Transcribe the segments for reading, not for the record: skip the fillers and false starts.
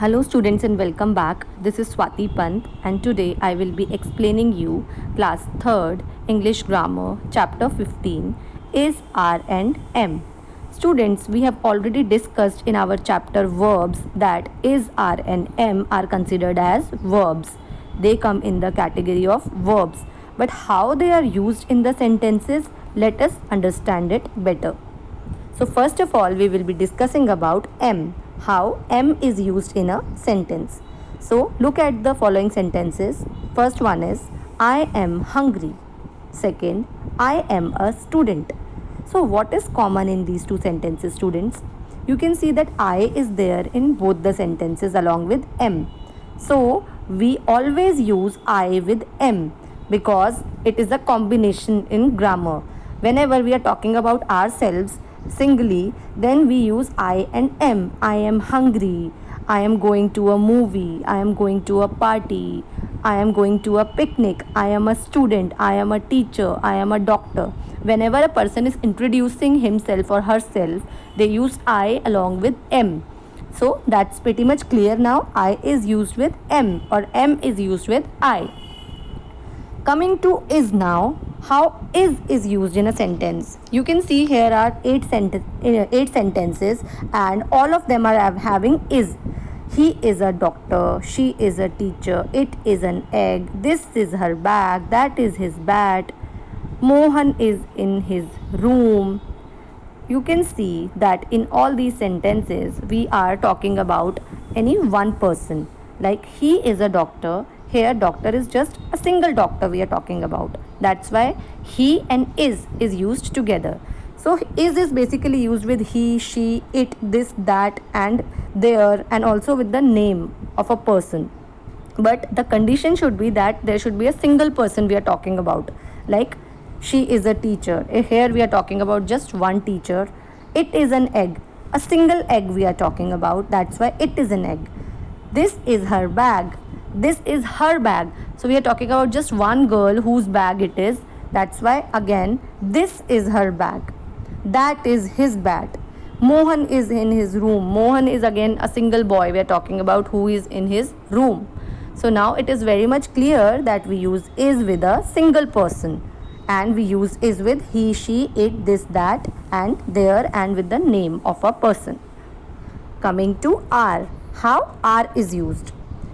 Hello students and welcome back. This is Swati Pant and today I will be explaining you class 3rd English grammar chapter 15 is R and M. Students, we have already discussed in our chapter verbs that is, R and M are considered as verbs. They come in the category of verbs. But how they are used in the sentences, let us understand it better. So first of all, we will be discussing about M, how M is used in a sentence. So look at the following sentences. First one is, I am hungry. Second, I am a student. So what is common in these two sentences, students? You can see that I is there in both the sentences along with M. So we always use I with M because it is a combination in grammar. Whenever we are talking about ourselves singly, then we use I and M. I am hungry. I am going to a movie. I am going to a party. I am going to a picnic. I am a student. I am a teacher. I am a doctor. Whenever a person is introducing himself or herself, they use I along with M. So that's pretty much clear now. I is used with M or M is used with I. Coming to is now, how is used in a sentence. You can see here are 8 sentences and all of them are having is. He is a doctor, she is a teacher, it is an egg, this is her bag, that is his bat, Mohan is in his room. You can see that in all these sentences we are talking about any one person. Like he is a doctor. Here doctor is just a single doctor we are talking about. That's why he and is used together. So is basically used with he, she, it, this, that and there, and also with the name of a person. But the condition should be that there should be a single person we are talking about. Like she is a teacher. Here we are talking about just one teacher. It is an egg. A single egg we are talking about. That's why it is an egg. This is her bag. This is her bag. So we are talking about just one girl whose bag it is. That's why again this is her bag. That is his bat. Mohan is in his room. Mohan is again a single boy we are talking about who is in his room. So now it is very much clear that we use is with a single person and we use is with he, she, it, this, that and there and with the name of a person. Coming to are, how are is used.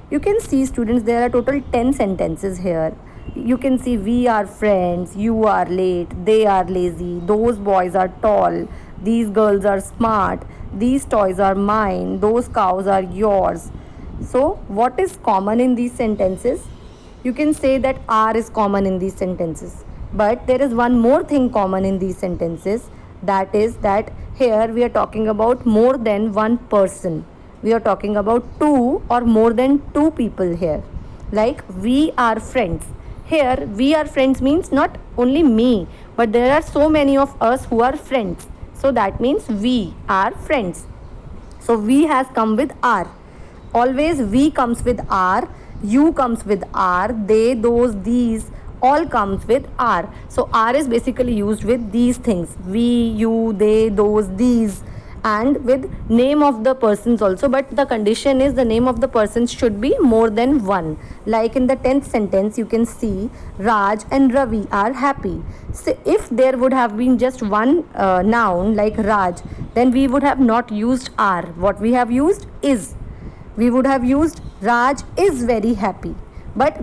You can see, students, there are total 10 sentences here. You can see we are friends, you are late, they are lazy, those boys are tall, these girls are smart, these toys are mine, those cows are yours. So what is common in these sentences? You can say that are is common in these sentences. But there is one more thing common in these sentences. That is that here we are talking about more than one person. We are talking about two or more than two people here. Like we are friends. Here we are friends means not only me, but there are so many of us who are friends. So that means we are friends. So we has come with are. Always we comes with are, you comes with are, they, those, these all comes with are. So are is basically used with these things. We, you, they, those, these and with name of the persons also, but the condition is the name of the persons should be more than one. Like in the 10th sentence you can see Raj and Ravi are happy. So if there would have been just one noun like Raj, then we would have not used are. What we have used is. We would have used Raj is very happy. But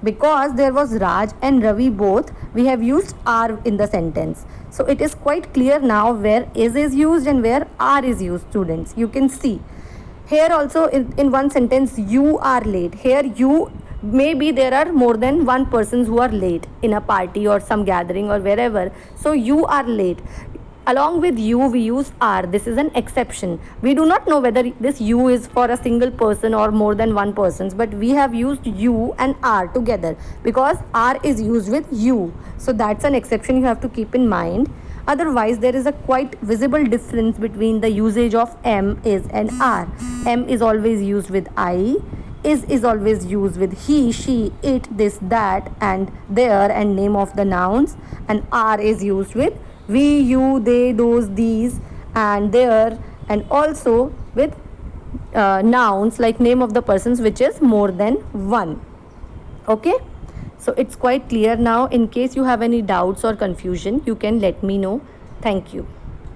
because there was Raj and Ravi both, we have used are in the sentence. So it is quite clear now where is used and where are is used, students. You can see. Here also in one sentence you are late. Here you, maybe there are more than one persons who are late in a party or some gathering or wherever. So you are late. Along with you we use are. This is an exception. We do not know whether this you is for a single person or more than one persons, but we have used you and are together because are is used with you. So that's an exception you have to keep in mind. Otherwise there is a quite visible difference between the usage of M, is and are. M is always used with I. Is always used with he, she, it, this, that and there and name of the nouns, and are is used with we, you, they, those, these and there and also with nouns like name of the persons which is more than one. Okay, so it's quite clear now. In case you have any doubts or confusion, you can let me know. Thank you.